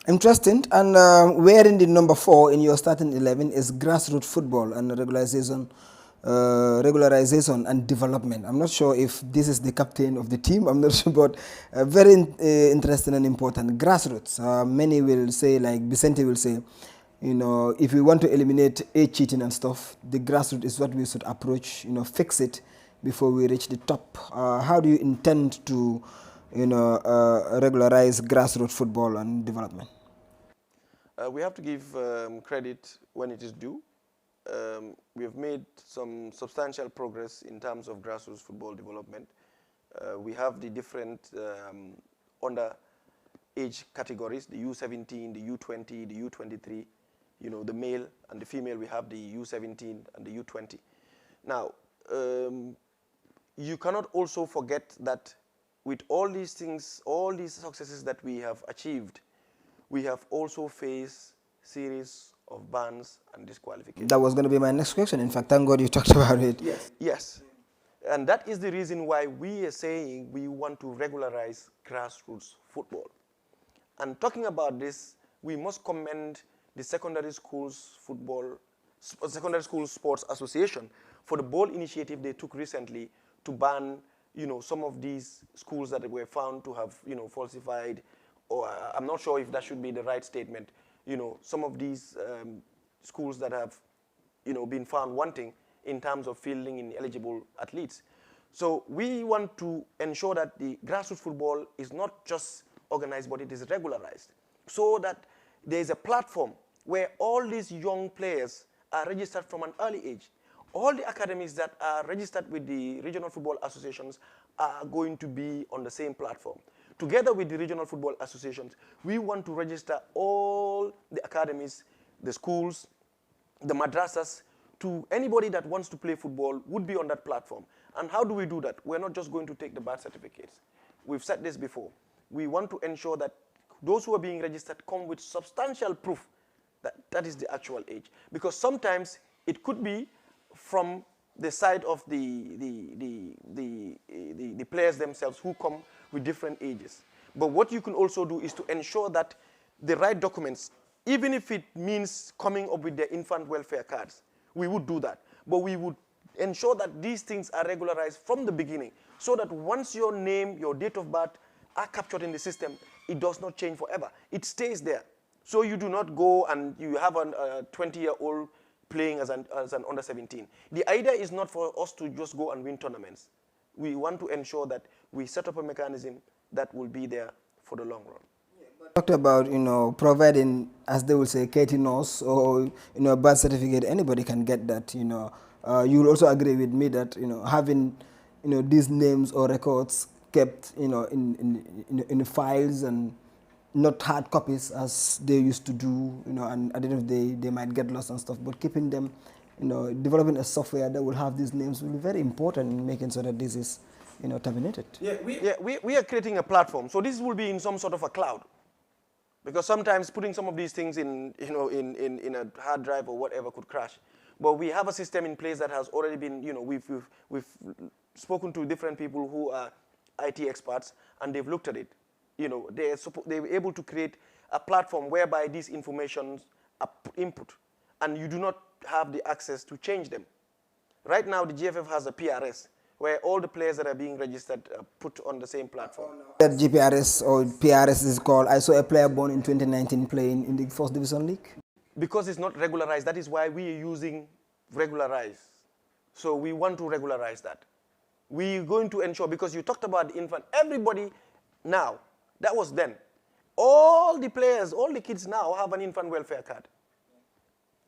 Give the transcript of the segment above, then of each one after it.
Interesting. And wherein the number 4 in your starting 11 is grassroots football and regularization and development. I'm not sure if this is the captain of the team. I'm not sure, but very interesting and important. Grassroots. Many will say, like Vicente will say, if we want to eliminate age cheating and stuff, the grassroots is what we should approach. Fix it before we reach the top. How do you intend to, regularize grassroots football and development? We have to give credit when it is due. We have made some substantial progress in terms of grassroots football development. We have the different under age categories, the U17, the U20, the U23, the male and the female, we have the U17 and the U20. Now, you cannot also forget that with all these things, all these successes that we have achieved, we have also faced series of bans and disqualifications. That was going to be my next question. In fact, thank God you talked about it. Yes. Yes. And that is the reason why we are saying we want to regularize grassroots football. And talking about this, we must commend the Secondary Schools Sports Association for the bold initiative they took recently to ban, some of these schools that were found to have, falsified, or I'm not sure if that should be the right statement, some of these schools that have, been found wanting in terms of fielding ineligible athletes. So we want to ensure that the grassroots football is not just organized, but it is regularized, so that there is a platform where all these young players are registered from an early age. All the academies that are registered with the regional football associations are going to be on the same platform. Together with the regional football associations, we want to register all the academies, the schools, the madrasas, to anybody that wants to play football would be on that platform. And how do we do that? We're not just going to take the birth certificates. We've said this before. We want to ensure that those who are being registered come with substantial proof that that is the actual age. Because sometimes it could be from the side of the players themselves who come with different ages. But what you can also do is to ensure that the right documents, even if it means coming up with their infant welfare cards, we would do that. But we would ensure that these things are regularized from the beginning, so that once your name, your date of birth are captured in the system, it does not change forever. It stays there. So you do not go and you have a 20-year-old playing as an under 17. The idea is not for us to just go and win tournaments. We want to ensure that we set up a mechanism that will be there for the long run. Talked about, providing, as they will say, KT-NOS or, a birth certificate. Anybody can get that, you will also agree with me that, having, these names or records kept, in files and not hard copies as they used to do, and at the end of the day, they might get lost and stuff, but keeping them, developing a software that will have these names will be very important in making sure that this is, terminated. We are creating a platform. So this will be in some sort of a cloud. Because sometimes putting some of these things in a hard drive or whatever could crash. But we have a system in place that has already been, we've spoken to different people who are IT experts, and they've looked at it. They were able to create a platform whereby these informations are input, and you do not have the access to change them. Right now, the GFF has a PRS, where all the players that are being registered are put on the same platform. That GPRS or PRS is called. I saw a player born in 2019 playing in the First Division League. Because it's not regularized, that is why we are using regularize. So we want to regularize that. We're going to ensure, because you talked about the infant, everybody now, that was then. All the players, all the kids now have an infant welfare card.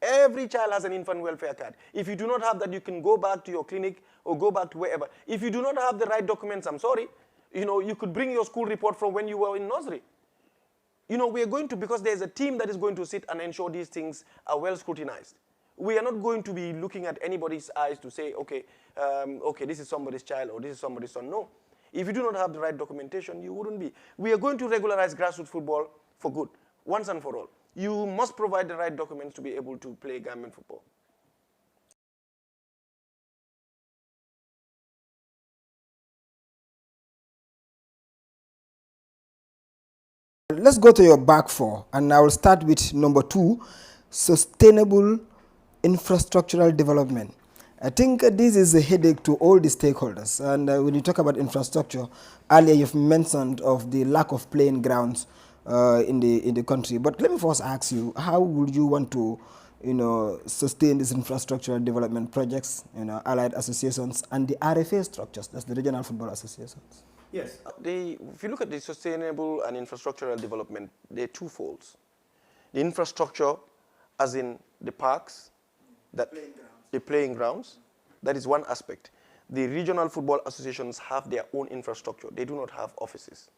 Every child has an infant welfare card. If you do not have that, you can go back to your clinic or go back to wherever. If you do not have the right documents, I'm sorry, you could bring your school report from when you were in nursery. We are going to, because there's a team that is going to sit and ensure these things are well scrutinized. We are not going to be looking at anybody's eyes to say, okay, this is somebody's child or this is somebody's son. No. If you do not have the right documentation, you wouldn't be. We are going to regularize grassroots football for good, once and for all. You must provide the right documents to be able to play Gambian football. Let's go to your back four, and I will start with number 2, sustainable infrastructural development. I think this is a headache to all the stakeholders. And when you talk about infrastructure, earlier you've mentioned of the lack of playing grounds in the country. But let me first ask you, how would you want to, sustain these infrastructural development projects, allied associations and the RFA structures, that's the regional football associations? Yes, if you look at the sustainable and infrastructural development, they're twofold. The infrastructure, as in the parks, the playing grounds, that is one aspect. The regional football associations have their own infrastructure. They do not have offices.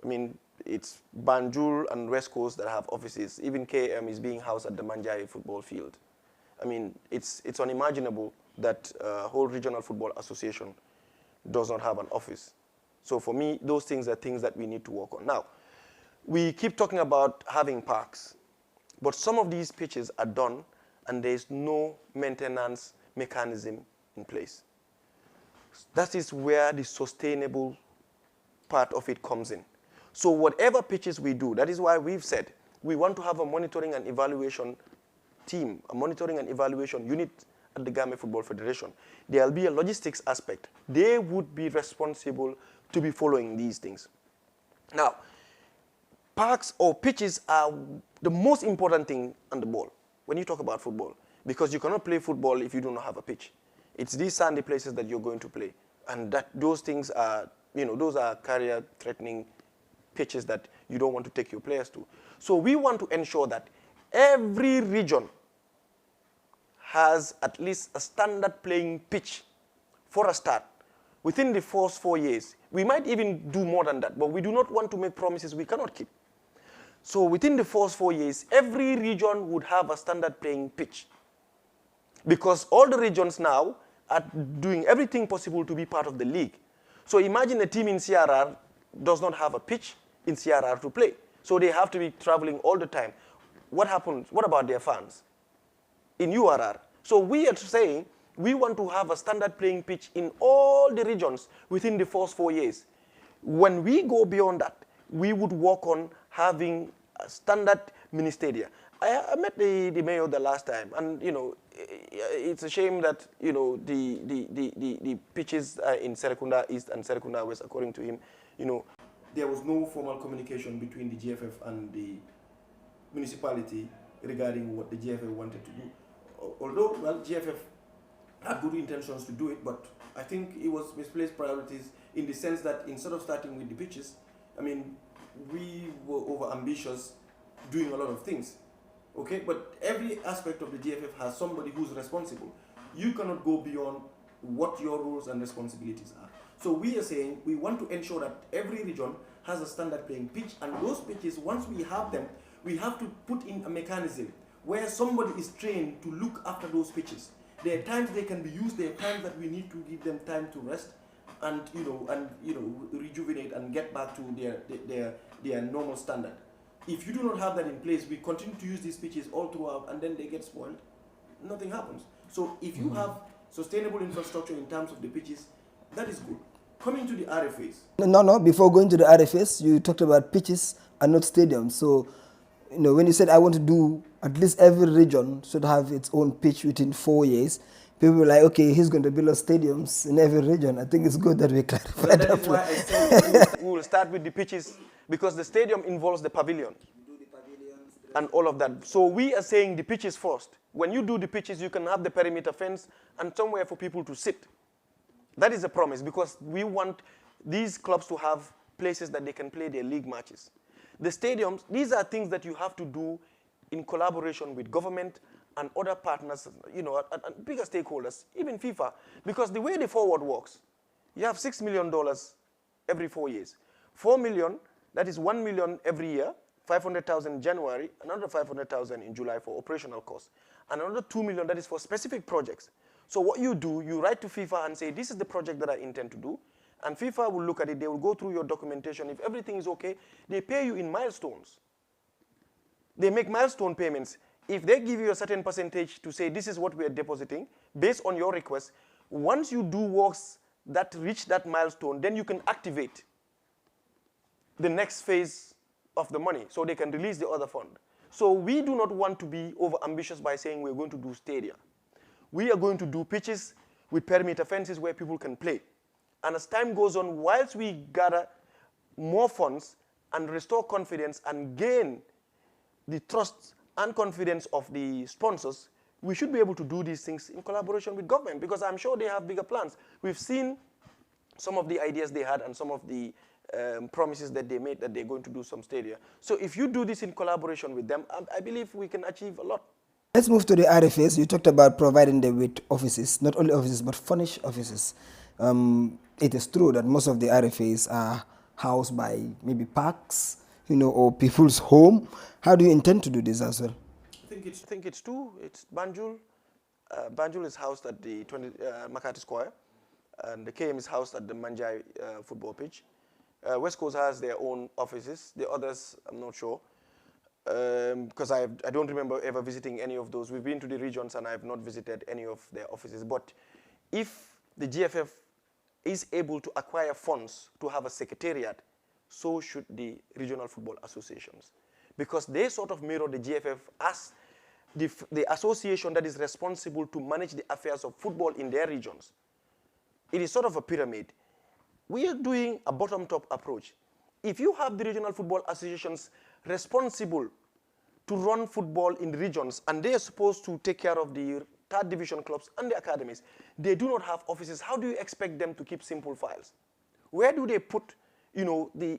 I mean, it's Banjul and West Coast that have offices. Even KM is being housed at the Manjai football field. I mean, it's unimaginable that a whole regional football association does not have an office. So for me, those things are things that we need to work on. Now, we keep talking about having parks, but some of these pitches are done and there's no maintenance mechanism in place. That is where the sustainable part of it comes in. So whatever pitches we do, that is why we've said we want to have a monitoring and evaluation team, a monitoring and evaluation unit at the Gambia Football Federation. There will be a logistics aspect. They would be responsible to be following these things. Now, parks or pitches are the most important thing on the ball when you talk about football, because you cannot play football if you do not have a pitch. It's these sandy places that you're going to play, and those things are, those are career-threatening pitches that you don't want to take your players to. So we want to ensure that every region has at least a standard playing pitch for a start within the first 4 years. We might even do more than that, but we do not want to make promises we cannot keep. So within the first 4 years, every region would have a standard playing pitch, because all the regions now are doing everything possible to be part of the league. So imagine a team in CRR does not have a pitch in CRR to play. So they have to be traveling all the time. What happens? What about their fans in URR? So we are saying we want to have a standard playing pitch in all the regions within the first 4 years. When we go beyond that, we would work on having a standard mini stadia. I met the mayor the last time, and it's a shame that the pitches in Serekunda East and Serekunda West, according to him, there was no formal communication between the GFF and the municipality regarding what the GFF wanted to do. Although, well, GFF had good intentions to do it, but I think it was misplaced priorities in the sense that instead of starting with the pitches, I mean, we were over-ambitious doing a lot of things, okay? But every aspect of the GFF has somebody who's responsible. You cannot go beyond what your roles and responsibilities are. So we are saying we want to ensure that every region has a standard playing pitch, and those pitches, once we have them, we have to put in a mechanism where somebody is trained to look after those pitches. There are times they can be used, there are times that we need to give them time to rest and rejuvenate and get back to their normal standard. If you do not have that in place, we continue to use these pitches all throughout, and then they get spoiled. Nothing happens. So if you have sustainable infrastructure in terms of the pitches, that is good. Coming to the RFAs. No, before going to the RFAs, you talked about pitches and not stadiums. So, when you said I want to do at least every region should have its own pitch within 4 years, people were like, okay, he's going to build stadiums in every region. I think it's good that we clarify that. Is why I said we will start with the pitches, because the stadium involves the pavilion and all of that. So we are saying the pitches first. When you do the pitches, you can have the perimeter fence and somewhere for people to sit. That is a promise, because we want these clubs to have places that they can play their league matches. The stadiums, these are things that you have to do in collaboration with government and other partners, and bigger stakeholders, even FIFA, because the way the forward works, you have $6 million every 4 years. 4 million, that is 1 million every year, 500,000 in January, another 500,000 in July for operational costs, and another 2 million that is for specific projects. So what you do, you write to FIFA and say, this is the project that I intend to do, and FIFA will look at it, they will go through your documentation. If everything is okay, they pay you in milestones. They make milestone payments. If they give you a certain percentage to say, this is what we are depositing, based on your request, once you do works that reach that milestone, then you can activate the next phase of the money so they can release the other fund. So we do not want to be over-ambitious by saying we're going to do stadia. We are going to do pitches with perimeter fences where people can play. And as time goes on, whilst we gather more funds and restore confidence and gain the trust and confidence of the sponsors, we should be able to do these things in collaboration with government, because I'm sure they have bigger plans. We've seen some of the ideas they had and some of the promises that they made that they're going to do some stadia. So if you do this in collaboration with them, I believe we can achieve a lot. Let's move to the RFAs. You talked about providing them with offices, not only offices, but furnished offices. It is true that most of the RFAs are housed by maybe parks, or people's home. How do you intend to do this as well? I think it's two. It's Banjul. Banjul is housed at the Makati Square, and the KM is housed at the Manjai football pitch. West Coast has their own offices. The others, I'm not sure, because I don't remember ever visiting any of those. We've been to the regions, and I have not visited any of their offices. But if the GFF is able to acquire funds to have a secretariat, so should the regional football associations, because they sort of mirror the GFF as the association that is responsible to manage the affairs of football in their regions. It is sort of a pyramid. We are doing a bottom-top approach. If you have the regional football associations responsible to run football in the regions, and they are supposed to take care of the third division clubs and the academies, they do not have offices. How do you expect them to keep simple files? Where do they put the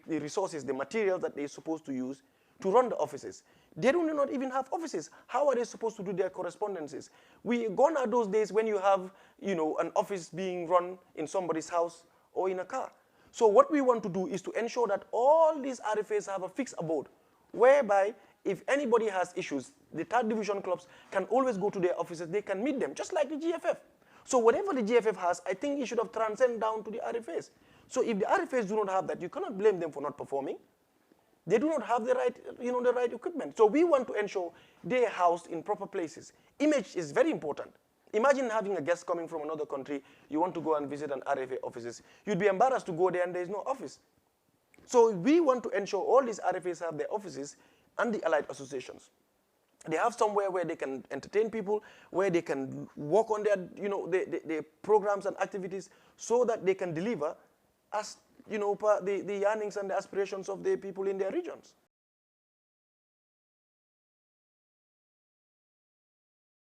resources, the materials that they're supposed to use to run the offices? They do not even have offices. How are they supposed to do their correspondences? Gone are those days when you have, an office being run in somebody's house or in a car. So what we want to do is to ensure that all these RFAs have a fixed abode, whereby if anybody has issues, the third division clubs can always go to their offices. They can meet them, just like the GFF. So whatever the GFF has, I think it should have transcended down to the RFAs. So if the RFAs do not have that, you cannot blame them for not performing. They do not have the right, the right equipment. So we want to ensure they are housed in proper places. Image is very important. Imagine having a guest coming from another country. You want to go and visit an RFA offices. You'd be embarrassed to go there and there is no office. So we want to ensure all these RFAs have their offices and the allied associations. They have somewhere where they can entertain people, where they can work on their, their programs and activities, so that they can deliver as, the yearnings and the aspirations of the people in their regions.